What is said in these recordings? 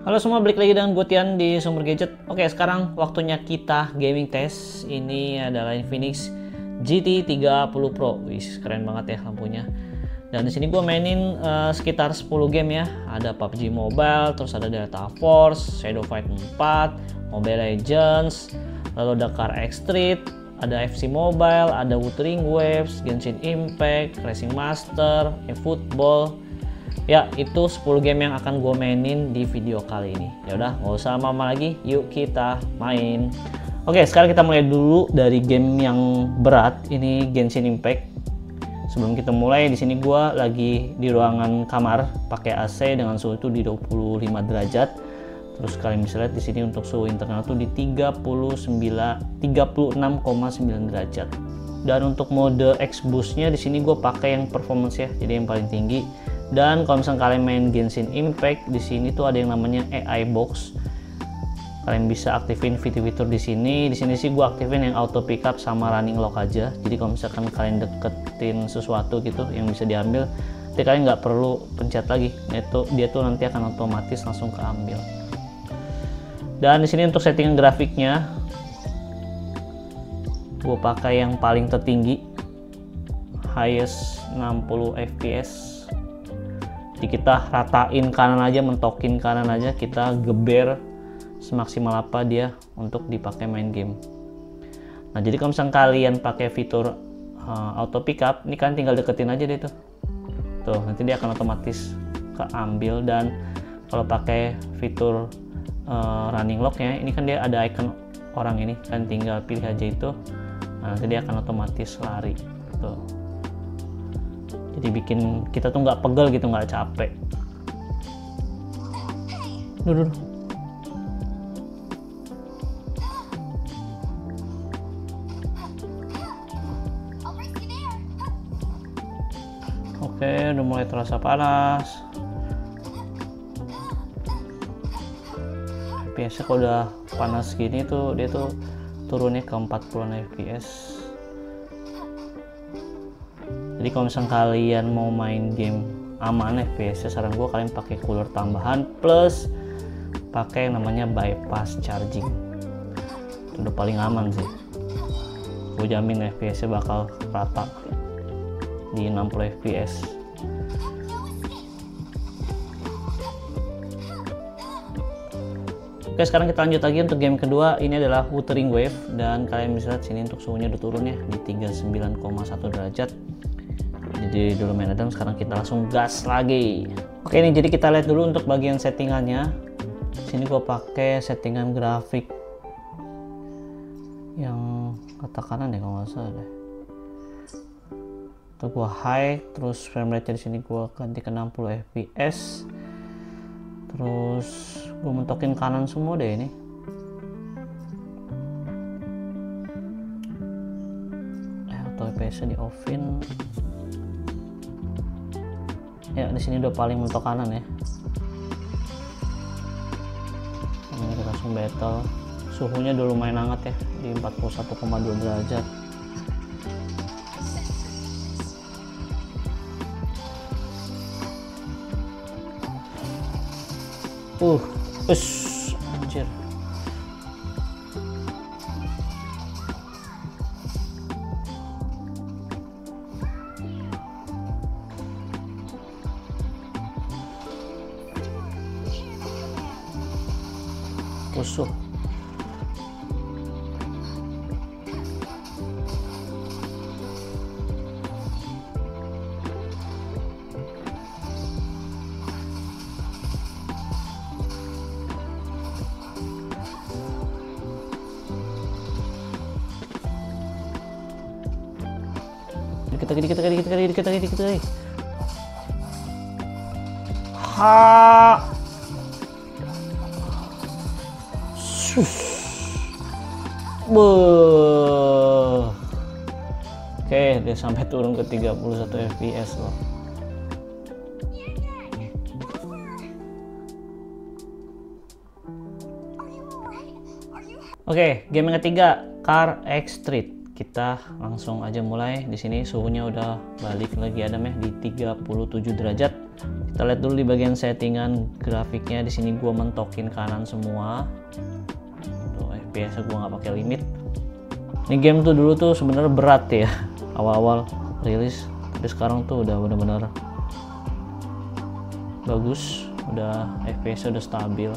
Halo semua, balik lagi dengan gue Tian di Sumber Gadget. Oke, sekarang waktunya kita gaming test. Ini adalah Infinix GT 30 Pro. Wih, keren banget ya lampunya. Dan di sini gue mainin sekitar 10 game ya. Ada PUBG Mobile, terus ada Delta Force, Shadow Fight 4, Mobile Legends, lalu ada Car X Street, ada FC Mobile, ada Wuthering Waves, Genshin Impact, Racing Master, eFootball. Ya, itu 10 game yang akan gue mainin di video kali ini. Ya udah, nggak usah lama lagi, yuk kita main. Oke, sekarang kita mulai dulu dari game yang berat. Ini Genshin Impact. Sebelum kita mulai, di sini gue lagi di ruangan kamar pakai AC dengan suhu itu di 25 derajat. Terus kalian bisa lihat di sini untuk suhu internal tuh di 36,9 derajat. Dan untuk mode X Boost-nya di sini gue pakai yang performance ya, jadi yang paling tinggi. Dan kalau misalnya kalian main Genshin Impact, di sini tuh ada yang namanya AI Box. Kalian bisa aktifin fitur-fitur di sini. Di sini sih gue aktifin yang auto pickup sama running lock aja. Jadi kalau misalkan kalian deketin sesuatu gitu yang bisa diambil, nanti kalian nggak perlu pencet lagi. Dia tuh nanti akan otomatis langsung keambil. Dan di sini untuk settingan grafiknya, gue pakai yang paling tertinggi, highest 60 fps. Jadi kita ratain kanan aja, mentokin kanan aja, kita geber semaksimal apa dia untuk dipakai main game. Nah, jadi kalau misalnya kalian pakai fitur auto pickup, ini kan tinggal deketin aja deh tuh, nanti dia akan otomatis keambil. Dan kalau pakai fitur running locknya, ini kan dia ada icon orang ini, kan tinggal pilih aja itu. Nah, nanti dia akan otomatis lari tuh. Jadi bikin kita tuh nggak pegel gitu, nggak capek. Duh. Oke, udah mulai terasa panas. Biasa kalau udah panas gini tuh dia tuh turunnya ke 40 fps. Jadi kalau misalnya kalian mau main game aman FPS, saran gue kalian pakai cooler tambahan plus pakai yang namanya bypass charging. Itu udah paling aman sih. Gue jamin FPS-nya bakal rata di 60 fps. Oke, sekarang kita lanjut lagi untuk game kedua. Ini adalah Wuthering Wave, dan kalian bisa lihat sini untuk suhunya udah turun ya di 39,1 derajat. Jadi dulu main Adam, sekarang kita langsung gas lagi. Oke, ini jadi kita lihat dulu untuk bagian settingannya. Sini gue pakai settingan grafik yang kata kanan deh kalau nggak salah deh. Itu gue high, terus frame rate di sini gue ganti ke 60 fps. Terus gue mentokin kanan semua deh ini. Auto fps-nya di offin. Ya, di sini udah paling mentok kanan ya. Ini kita langsung battle. Suhunya udah lumayan hangat ya, di 41,2 derajat. Anjir. Rusuh. Dikit lagi. Ha. Oke, dia sampai turun ke 31 fps loh. Oke, game yang ketiga, Car X Street. kita langsung aja mulai. Di sini suhunya udah balik lagi Adam ya di 37 derajat. Kita lihat dulu di bagian settingan grafiknya. Di sini gua mentokin kanan semua. Tuh FPS gua nggak pakai limit. Ini game tuh dulu tuh sebenarnya berat ya awal-awal rilis, tapi sekarang tuh udah bener-bener bagus, udah FPS udah stabil.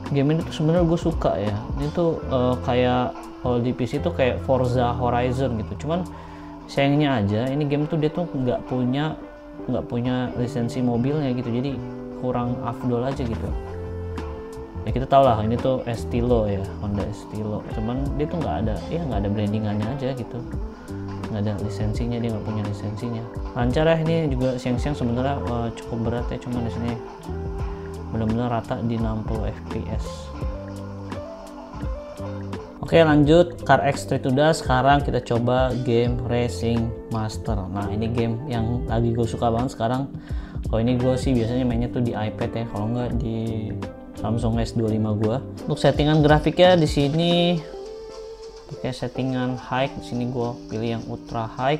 Game ini tuh sebenarnya gue suka ya. Ini tuh kayak kalau di PC tuh kayak Forza Horizon gitu. Cuman sayangnya aja ini game tuh dia tuh nggak punya lisensi mobilnya gitu. Jadi kurang afdol aja gitu. Ya kita tau lah ini tuh Estilo ya, Honda Estilo. Cuman dia tuh nggak ada brandingannya aja gitu. Nggak ada lisensinya, dia nggak punya lisensinya. Lancar ya, ini juga siang-siang sebenarnya cukup berat ya. Cuman di sini benar-benar rata di 60 fps. Oke, lanjut Car X-Street udah. Sekarang kita coba game Racing Master. Nah ini game yang lagi gue suka banget sekarang. Kalau ini gue sih biasanya mainnya tuh di iPad ya, kalau nggak di Samsung S25 gue. Untuk settingan grafiknya di sini pakai settingan high. Di sini gue pilih yang ultra high.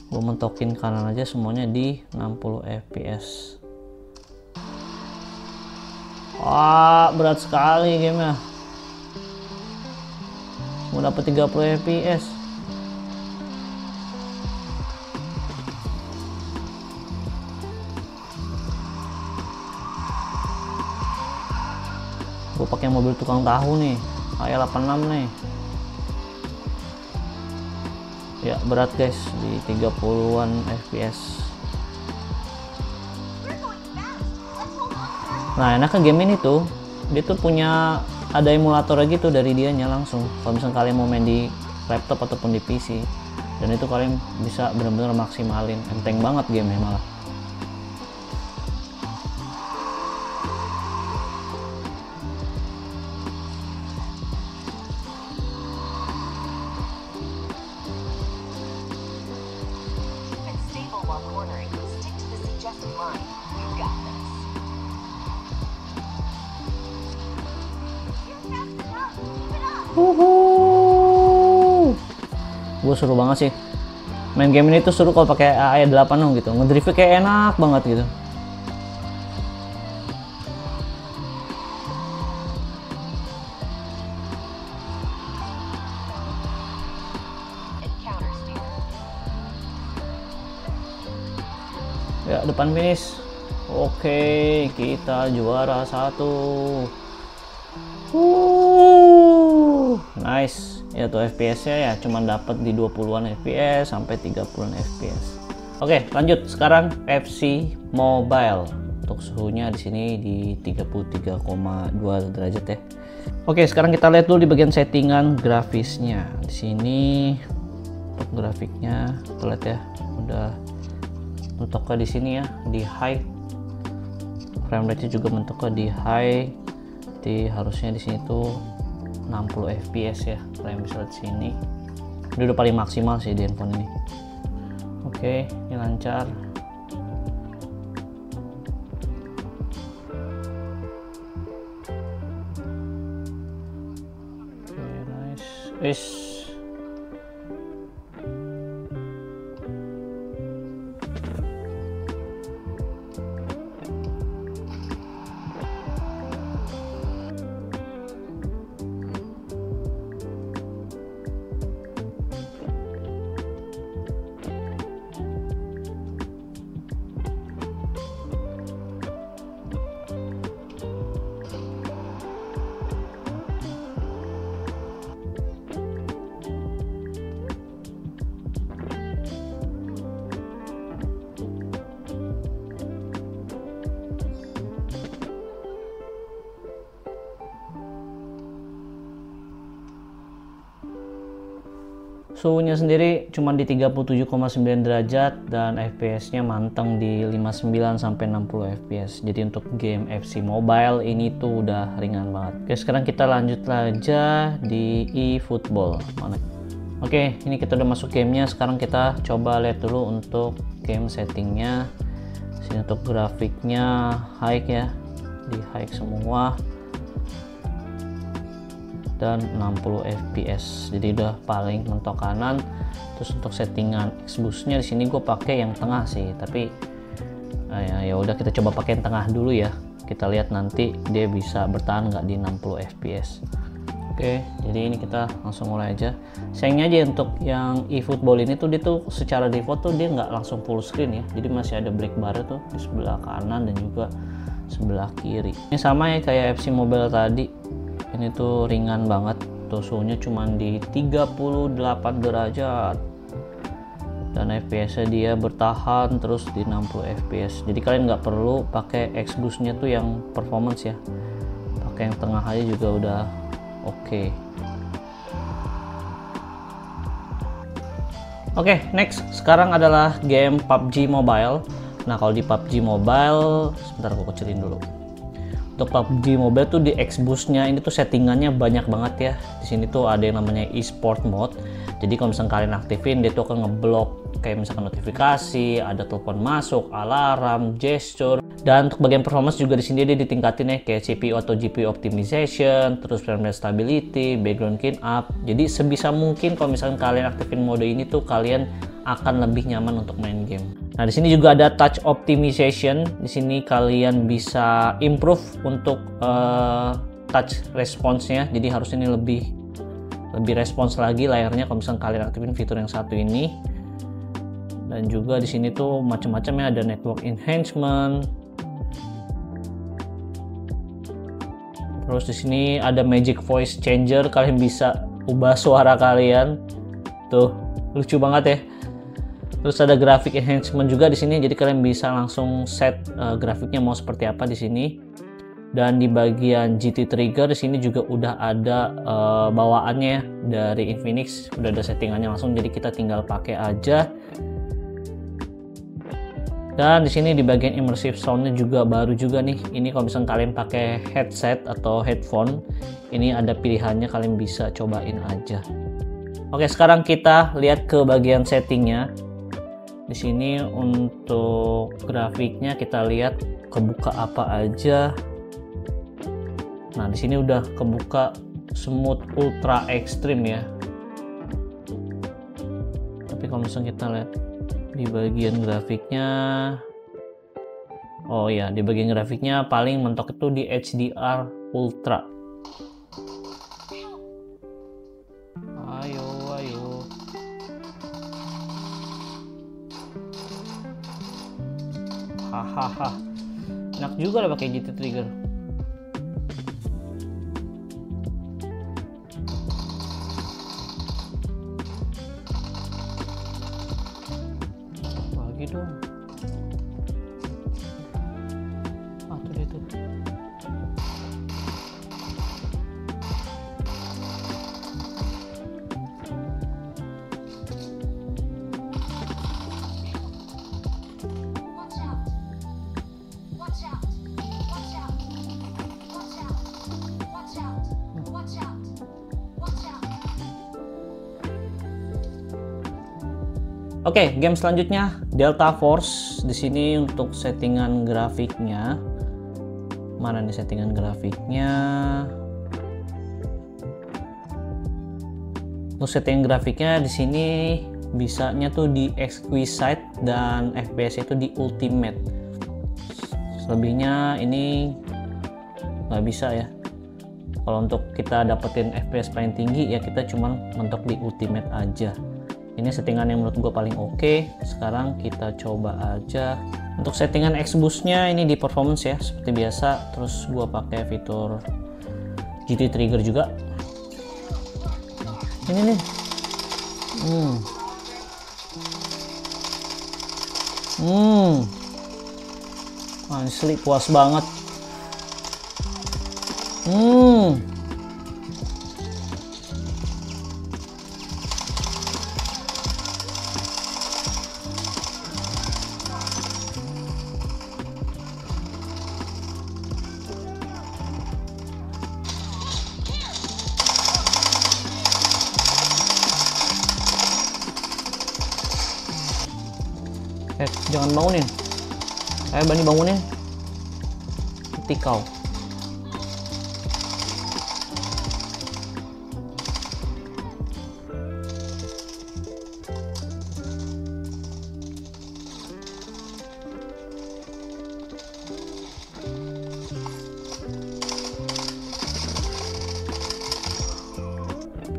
Gue mentokin kanan aja semuanya di 60 fps. Wah, berat sekali gamenya. Mau dapat 30 fps. Gue pakai mobil tukang tahu nih, kayak 86 nih. Ya berat guys, di 30-an fps. Nah enaknya game ini tuh dia tuh punya ada emulator gitu dari dianya langsung. Kalau misalnya kalian mau main di laptop ataupun di PC, dan itu kalian bisa benar-benar maksimalin. Enteng banget gamenya malah. Gue seru banget sih main game ini tuh. Seru kalau pakai AI 86 gitu, ngedriftnya kayak enak banget gitu. Ya depan finish. Oke, kita juara 1. Nice. Ya tuh FPS-nya ya cuman dapat di 20-an fps sampai 30-an fps. Oke, lanjut sekarang FC Mobile. Untuk suhunya di sini di 33,2 derajat ya. Oke, sekarang kita lihat dulu di bagian settingan grafisnya. Di sini untuk grafiknya kita lihat ya, udah mentoknya di sini ya di high. Frame rate-nya juga mentoknya di high. Jadi harusnya di sini tuh 60 fps ya. Kalian bisa lihat sini. Ini udah paling maksimal sih di handphone ini. Oke, ini lancar. Oke, nice. Suhunya sendiri cuma di 37,9 derajat dan FPS-nya manteng di 59 sampai 60 FPS. Jadi untuk game FC Mobile ini tuh udah ringan banget. Oke, sekarang kita lanjut aja di eFootball. Oke, ini kita udah masuk gamenya. Sekarang kita coba lihat dulu untuk game settingnya. Sini untuk grafiknya high ya, di high semua, dan 60 fps, jadi udah paling mentok kanan. Terus untuk settingan Xbox-nya di sini gue pakai yang tengah sih, tapi ya udah kita coba pakai yang tengah dulu ya. Kita lihat nanti dia bisa bertahan nggak di 60 fps. Oke, jadi ini kita langsung mulai aja. Sayangnya aja untuk yang eFootball ini tuh dia tuh secara default tuh dia nggak langsung full screen ya, jadi masih ada black bar tuh di sebelah kanan dan juga sebelah kiri. Ini sama ya kayak FC Mobile tadi, ini tuh ringan banget tuh, suhunya cuma di 38 derajat dan fps nya dia bertahan terus di 60 fps. Jadi kalian nggak perlu pakai Xbox nya tuh yang performance ya, pakai yang tengah aja juga udah oke. Oke, next sekarang adalah game PUBG Mobile. Nah, kalau di PUBG Mobile, sebentar aku kecilin dulu. Untuk PUBG Mobile tuh di Xbox-nya ini tuh settingannya banyak banget ya. Di sini tuh ada yang namanya e-sport mode. Jadi kalau misalkan kalian aktifin, dia tuh akan ngeblok kayak misalkan notifikasi, ada telepon masuk, alarm, gesture. Dan untuk bagian performance juga di sini dia ditingkatin ya, kayak CPU atau GPU optimization, terus frame rate stability, background clean up. Jadi sebisa mungkin kalau misalkan kalian aktifin mode ini tuh kalian akan lebih nyaman untuk main game. Nah, di sini juga ada touch optimization. Di sini kalian bisa improve untuk touch response-nya. Jadi harus ini lebih respons lagi layarnya kalau misalkan kalian aktifin fitur yang satu ini. Dan juga di sini tuh macam-macam ya, ada network enhancement. Terus di sini ada magic voice changer, kalian bisa ubah suara kalian. Tuh, lucu banget ya. Terus ada graphic enhancement juga di sini, jadi kalian bisa langsung set grafiknya mau seperti apa di sini. Dan di bagian GT trigger di sini juga udah ada bawaannya dari Infinix, udah ada settingannya langsung, jadi kita tinggal pakai aja. Dan di sini di bagian immersive soundnya juga baru juga nih. Ini kalau misalnya kalian pakai headset atau headphone, ini ada pilihannya, kalian bisa cobain aja. Oke, sekarang kita lihat ke bagian settingnya. Di sini untuk grafiknya kita lihat kebuka apa aja. Nah, di sini udah kebuka smooth ultra extreme ya. Tapi kalau misalnya kita lihat di bagian grafiknya, oh ya, di bagian grafiknya paling mentok itu di HDR ultra. Ayo hahaha, enak juga lah pakai GT trigger. Lagi dong. Tuh dia tuh. Oke, game selanjutnya Delta Force. Di sini untuk settingan grafiknya, mana nih settingan grafiknya? Untuk settingan grafiknya di sini bisanya tuh di exquisite dan FPS itu di ultimate. Selebihnya ini nggak bisa ya. Kalau untuk kita dapetin FPS paling tinggi ya kita cuman mentok di ultimate aja. Ini settingan yang menurut gue paling oke. Sekarang kita coba aja. Untuk settingan Xbox-nya ini di performance ya, seperti biasa. Terus gue pakai fitur GT trigger juga. Ini nih. Asli puas banget. Jangan bangunin. Ayo Bani bangunin. Mati kau.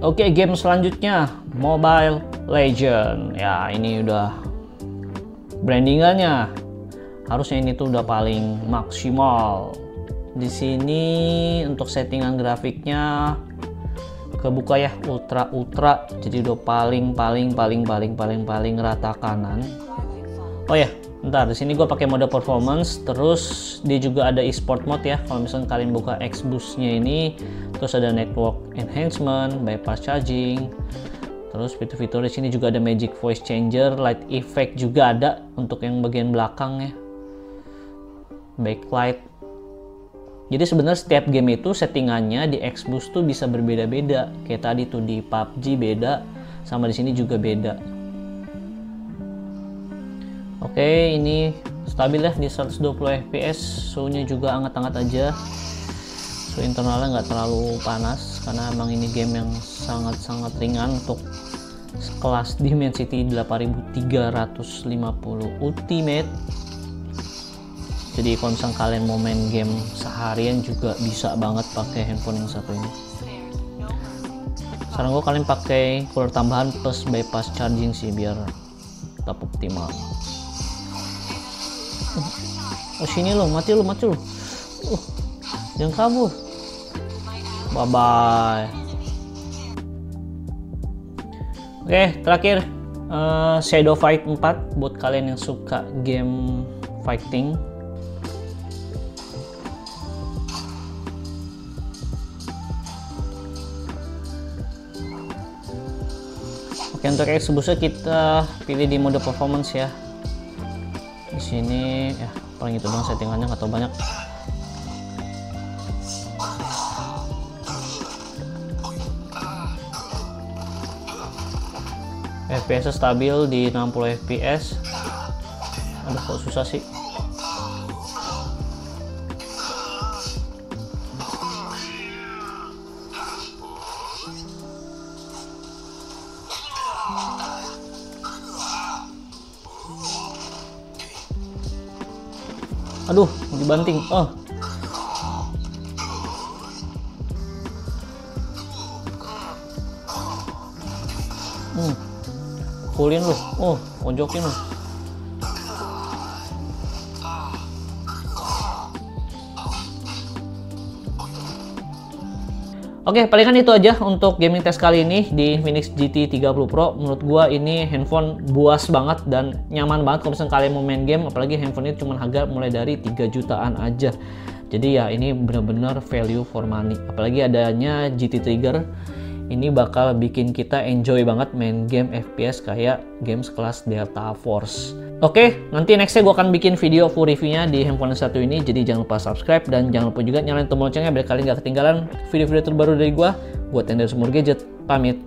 Oke, game selanjutnya Mobile Legend. Ya, ini udah brandingannya. Harusnya ini tuh udah paling maksimal. Di sini untuk settingan grafiknya kebuka ya, ultra. Jadi udah paling rata kanan. Oh ya, bentar, di sini gue pakai mode performance. Terus dia juga ada e-sport mode ya. Kalau misalnya kalian buka Xboost-nya ini, terus ada network enhancement, bypass charging. Terus fitur-fitur di sini juga ada magic voice changer, light effect juga ada untuk yang bagian belakang ya. Backlight. Jadi sebenarnya setiap game itu settingannya di Xboost tuh bisa berbeda-beda. Kayak tadi tuh di PUBG beda, sama di sini juga beda. Oke, ini stabil ya di 120 fps. Suhunya juga hangat-hangat aja. Suhu internalnya nggak terlalu panas karena emang ini game yang sangat-sangat ringan untuk kelas Dimensity 8350 Ultimate. Jadi kalau misalnya kalian mau main game seharian juga bisa banget pakai handphone yang satu ini. Saran gue kalian pakai cooler tambahan plus bypass charging sih biar tetap optimal. Oh sini lo, mati lo. Jangan kabur. Bye bye. Oke, terakhir Shadow Fight 4 buat kalian yang suka game fighting. Oke, untuk Xbox kita pilih di mode performance ya. Di sini ya paling itu doang settingannya, nggak tahu banyak. FPS stabil di 60 fps. Aduh kok susah sih. Aduh, dibanting. Oh. Pulin lu. Oh, pojokin lu. Oke, palingan itu aja untuk gaming test kali ini di Infinix GT 30 Pro. Menurut gua ini handphone buas banget dan nyaman banget kalau misalnya kalian mau main game, apalagi handphone ini cuma harga mulai dari 3 jutaan aja. Jadi ya ini benar-benar value for money. Apalagi adanya GT Trigger, ini bakal bikin kita enjoy banget main game FPS kayak game sekelas Delta Force. Oke, nanti nextnya gue akan bikin video full reviewnya di handphone satu ini. Jadi jangan lupa subscribe dan jangan lupa juga nyalain tombol loncengnya biar kalian gak ketinggalan video-video terbaru dari gue. Gue Tender Semur Gadget, pamit.